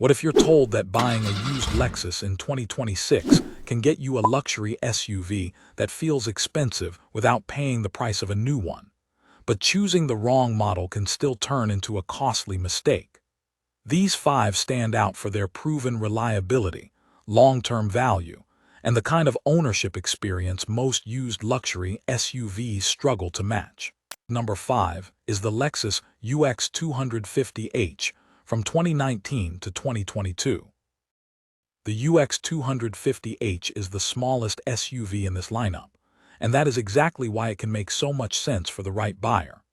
What if you're told that buying a used Lexus in 2026 can get you a luxury SUV that feels expensive without paying the price of a new one? But choosing the wrong model can still turn into a costly mistake. These five stand out for their proven reliability, long-term value, and the kind of ownership experience most used luxury SUVs struggle to match. Number 5 is the Lexus UX 250h from 2019 to 2022. The UX 250h is the smallest SUV in this lineup, and that is exactly why it can make so much sense for the right buyer.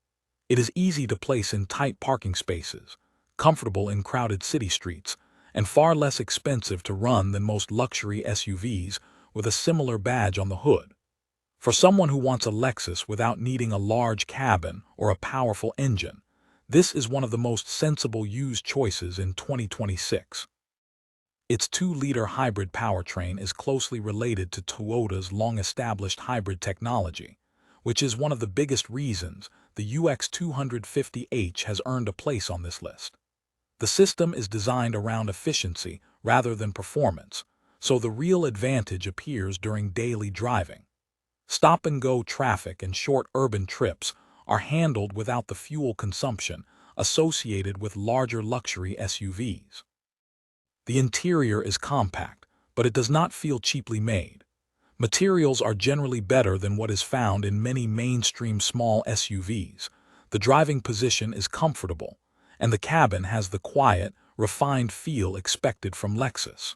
It is easy to place in tight parking spaces, comfortable in crowded city streets, and far less expensive to run than most luxury SUVs with a similar badge on the hood. For someone who wants a Lexus without needing a large cabin or a powerful engine, this is one of the most sensible used choices in 2026. Its 2-liter hybrid powertrain is closely related to Toyota's long-established hybrid technology, which is one of the biggest reasons the UX 250h has earned a place on this list. The system is designed around efficiency rather than performance, so the real advantage appears during daily driving. Stop-and-go traffic and short urban trips are handled without the fuel consumption associated with larger luxury SUVs. The interior is compact, but it does not feel cheaply made. Materials are generally better than what is found in many mainstream small SUVs. The driving position is comfortable, and the cabin has the quiet, refined feel expected from Lexus.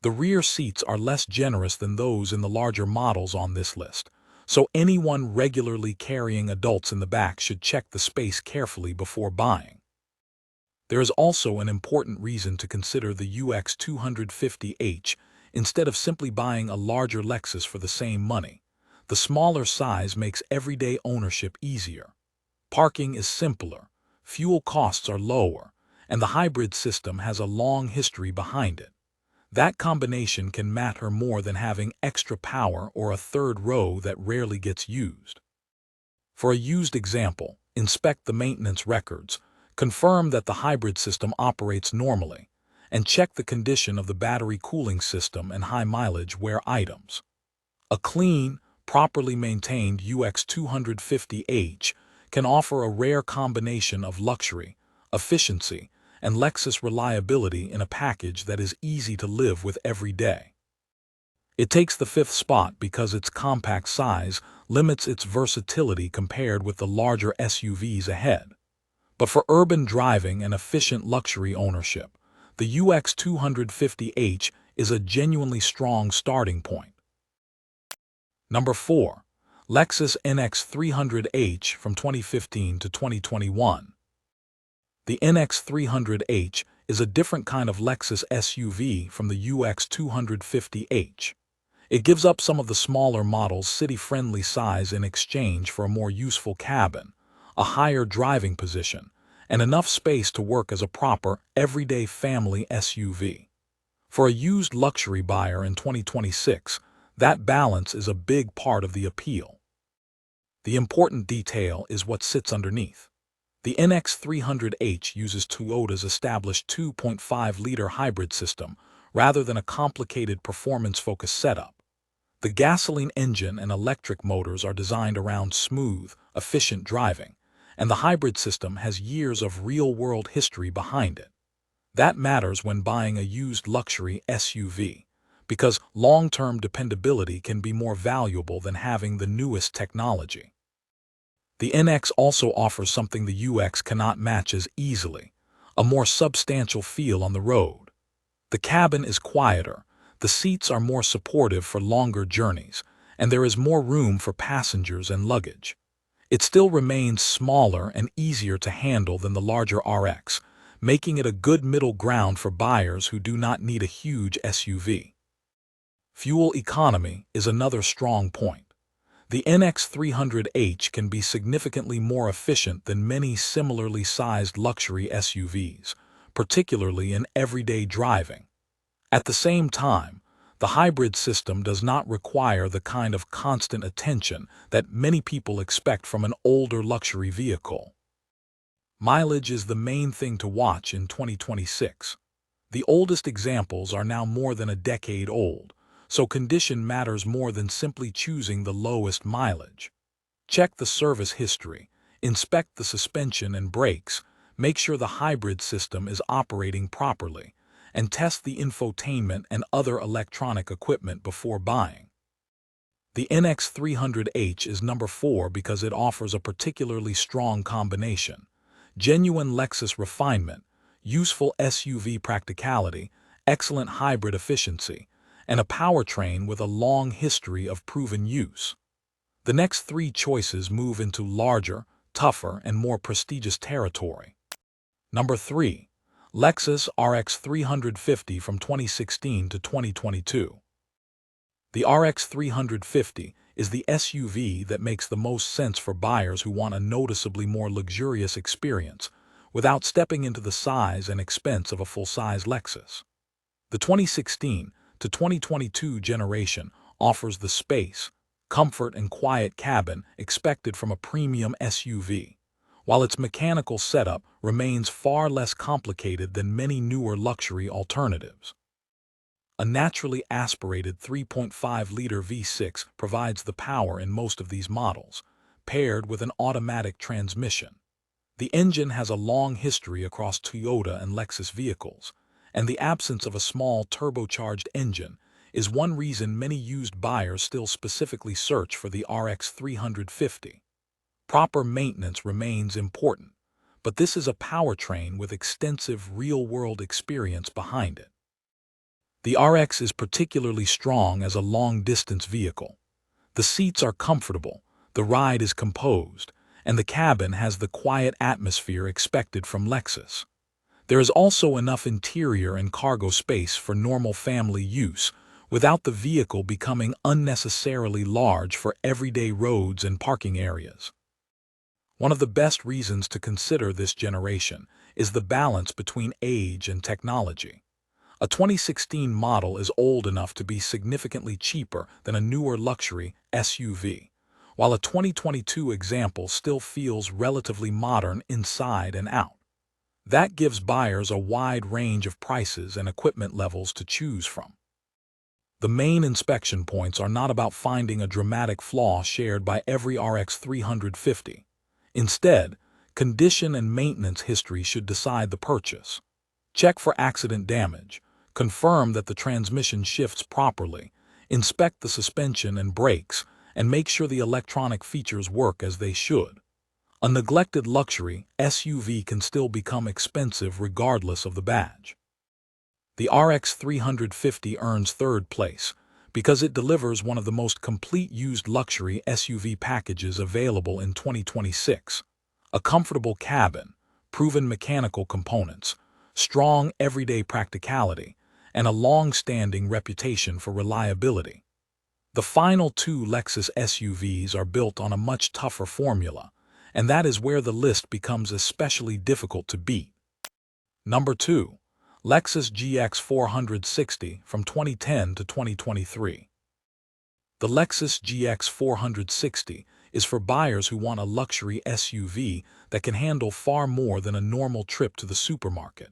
The rear seats are less generous than those in the larger models on this list, so anyone regularly carrying adults in the back should check the space carefully before buying. There is also an important reason to consider the UX 250h instead of simply buying a larger Lexus for the same money. The smaller size makes everyday ownership easier. Parking is simpler, fuel costs are lower, and the hybrid system has a long history behind it. That combination can matter more than having extra power or a third row that rarely gets used. For a used example, inspect the maintenance records, confirm that the hybrid system operates normally, and check the condition of the battery cooling system and high-mileage wear items. A clean, properly maintained UX 250h can offer a rare combination of luxury, efficiency, and Lexus reliability in a package that is easy to live with every day. It takes the 5th spot because its compact size limits its versatility compared with the larger SUVs ahead. But for urban driving and efficient luxury ownership, the UX 250h is a genuinely strong starting point. Number 4. Lexus NX 300h from 2015 to 2021. The NX 300h is a different kind of Lexus SUV from the UX 250h. It gives up some of the smaller model's city-friendly size in exchange for a more useful cabin, a higher driving position, and enough space to work as a proper, everyday family SUV. For a used luxury buyer in 2026, that balance is a big part of the appeal. The important detail is what sits underneath. The NX 300h uses Toyota's established 2.5-liter hybrid system rather than a complicated performance-focused setup. The gasoline engine and electric motors are designed around smooth, efficient driving, and the hybrid system has years of real-world history behind it. That matters when buying a used luxury SUV, because long-term dependability can be more valuable than having the newest technology. The NX also offers something the UX cannot match as easily, a more substantial feel on the road. The cabin is quieter, the seats are more supportive for longer journeys, and there is more room for passengers and luggage. It still remains smaller and easier to handle than the larger RX, making it a good middle ground for buyers who do not need a huge SUV. Fuel economy is another strong point. The NX 300h can be significantly more efficient than many similarly sized luxury SUVs, particularly in everyday driving. At the same time, the hybrid system does not require the kind of constant attention that many people expect from an older luxury vehicle. Mileage is the main thing to watch in 2026. The oldest examples are now more than a decade old, so condition matters more than simply choosing the lowest mileage. Check the service history, inspect the suspension and brakes, make sure the hybrid system is operating properly, and test the infotainment and other electronic equipment before buying. The NX300H is number 4 because it offers a particularly strong combination: genuine Lexus refinement, useful SUV practicality, excellent hybrid efficiency, and a powertrain with a long history of proven use. The next 3 choices move into larger, tougher, and more prestigious territory. Number 3. Lexus RX 350 from 2016 to 2022. The RX 350 is the SUV that makes the most sense for buyers who want a noticeably more luxurious experience without stepping into the size and expense of a full-size Lexus. The 2016 to 2022 generation offers the space, comfort, and quiet cabin expected from a premium SUV, while its mechanical setup remains far less complicated than many newer luxury alternatives. A naturally aspirated 3.5-liter V6 provides the power in most of these models, paired with an automatic transmission. The engine has a long history across Toyota and Lexus vehicles, and the absence of a small turbocharged engine is one reason many used buyers still specifically search for the RX 350. Proper maintenance remains important, but this is a powertrain with extensive real-world experience behind it. The RX is particularly strong as a long-distance vehicle. The seats are comfortable, the ride is composed, and the cabin has the quiet atmosphere expected from Lexus. There is also enough interior and cargo space for normal family use, without the vehicle becoming unnecessarily large for everyday roads and parking areas. One of the best reasons to consider this generation is the balance between age and technology. A 2016 model is old enough to be significantly cheaper than a newer luxury SUV, while a 2022 example still feels relatively modern inside and out. That gives buyers a wide range of prices and equipment levels to choose from. The main inspection points are not about finding a dramatic flaw shared by every RX 350. Instead, condition and maintenance history should decide the purchase. Check for accident damage, confirm that the transmission shifts properly, inspect the suspension and brakes, and make sure the electronic features work as they should. A neglected luxury SUV can still become expensive regardless of the badge. The RX 350 earns third place because it delivers one of the most complete used luxury SUV packages available in 2026. A comfortable cabin, proven mechanical components, strong everyday practicality, and a long-standing reputation for reliability. The final 2 Lexus SUVs are built on a much tougher formula, and that is where the list becomes especially difficult to beat. Number 2. Lexus GX 460 from 2010 to 2023. The Lexus GX 460 is for buyers who want a luxury SUV that can handle far more than a normal trip to the supermarket.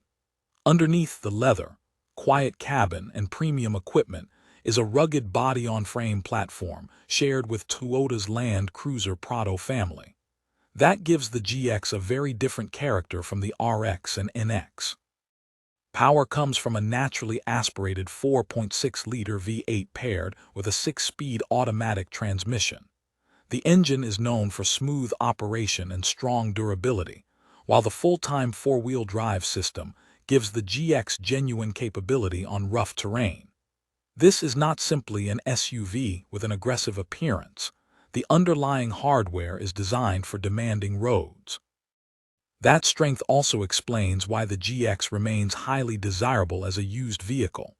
Underneath the leather, quiet cabin, and premium equipment is a rugged body-on-frame platform shared with Toyota's Land Cruiser Prado family. That gives the GX a very different character from the RX and NX. Power comes from a naturally aspirated 4.6-liter V8 paired with a 6-speed automatic transmission. The engine is known for smooth operation and strong durability, while the full-time 4-wheel drive system gives the GX genuine capability on rough terrain. This is not simply an SUV with an aggressive appearance. The underlying hardware is designed for demanding roads. That strength also explains why the GX remains highly desirable as a used vehicle.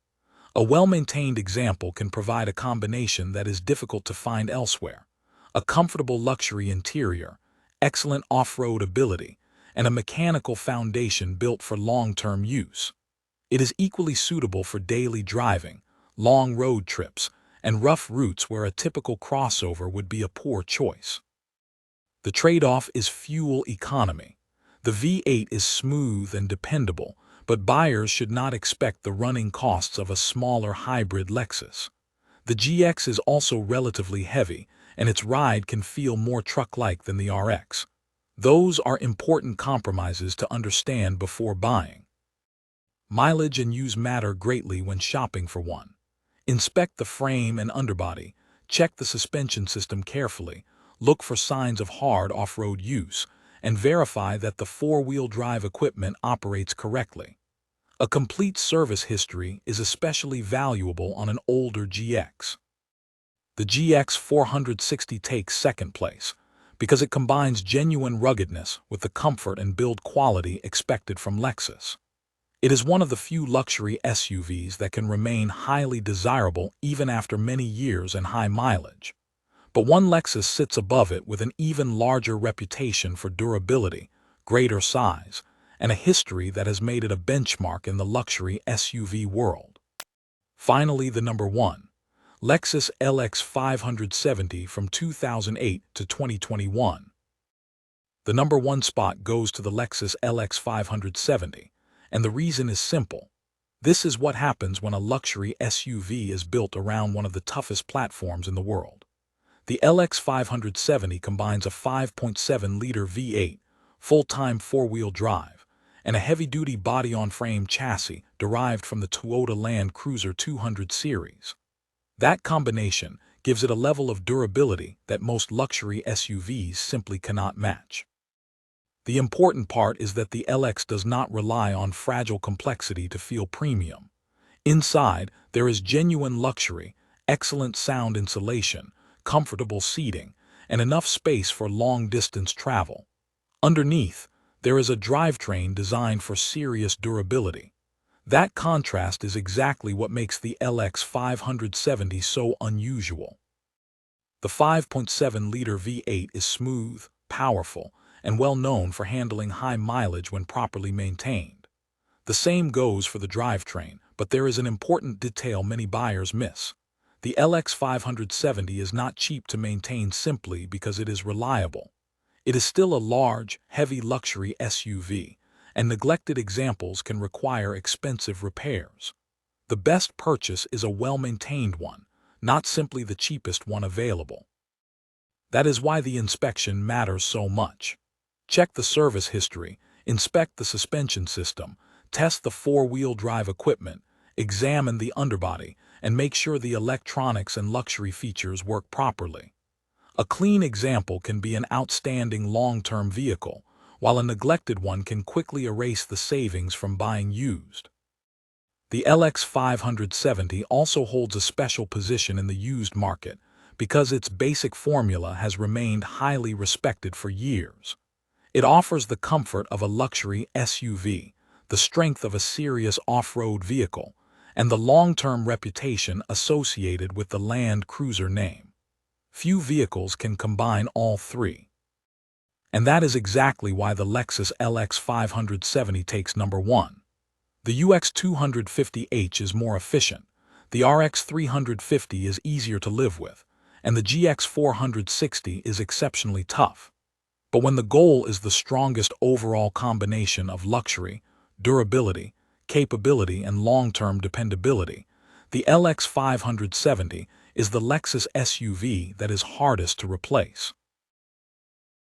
A well-maintained example can provide a combination that is difficult to find elsewhere: a comfortable luxury interior, excellent off-road ability, and a mechanical foundation built for long-term use. It is equally suitable for daily driving, long road trips, and rough routes where a typical crossover would be a poor choice. The trade-off is fuel economy. The V8 is smooth and dependable, But buyers should not expect the running costs of a smaller hybrid Lexus. The GX is also relatively heavy, and its ride can feel more truck-like than the RX. Those are important compromises to understand before buying. Mileage and use matter greatly when shopping for one. Inspect the frame and underbody, check the suspension system carefully, look for signs of hard off-road use, and verify that the four-wheel drive equipment operates correctly. A complete service history is especially valuable on an older GX. The GX 460 takes second place because it combines genuine ruggedness with the comfort and build quality expected from Lexus. It is one of the few luxury SUVs that can remain highly desirable even after many years and high mileage. But one Lexus sits above it with an even larger reputation for durability, greater size, and a history that has made it a benchmark in the luxury SUV world. Finally, the number one, Lexus LX 570 from 2008 to 2021. The number one spot goes to the Lexus LX 570. And the reason is simple. This is what happens when a luxury SUV is built around one of the toughest platforms in the world. The LX 570 combines a 5.7-liter V8, full-time four-wheel drive, and a heavy-duty body-on-frame chassis derived from the Toyota Land Cruiser 200 series. That combination gives it a level of durability that most luxury SUVs simply cannot match. The important part is that the LX does not rely on fragile complexity to feel premium. Inside, there is genuine luxury, excellent sound insulation, comfortable seating, and enough space for long-distance travel. Underneath, there is a drivetrain designed for serious durability. That contrast is exactly what makes the LX 570 so unusual. The 5.7-liter V8 is smooth, powerful, and well known for handling high mileage when properly maintained. The same goes for the drivetrain, but there is an important detail many buyers miss. The LX 570 is not cheap to maintain simply because it is reliable. It is still a large, heavy luxury SUV, and neglected examples can require expensive repairs. The best purchase is a well-maintained one, not simply the cheapest one available. That is why the inspection matters so much. Check the service history, inspect the suspension system, test the four-wheel drive equipment, examine the underbody, and make sure the electronics and luxury features work properly. A clean example can be an outstanding long-term vehicle, while a neglected one can quickly erase the savings from buying used. The LX 570 also holds a special position in the used market because its basic formula has remained highly respected for years. It offers the comfort of a luxury SUV, the strength of a serious off-road vehicle, and the long-term reputation associated with the Land Cruiser name. Few vehicles can combine all three. And that is exactly why the Lexus LX 570 takes number one. The UX 250h is more efficient, the RX 350 is easier to live with, and the GX 460 is exceptionally tough. But when the goal is the strongest overall combination of luxury, durability, capability, and long-term dependability, the LX 570 is the Lexus SUV that is hardest to replace.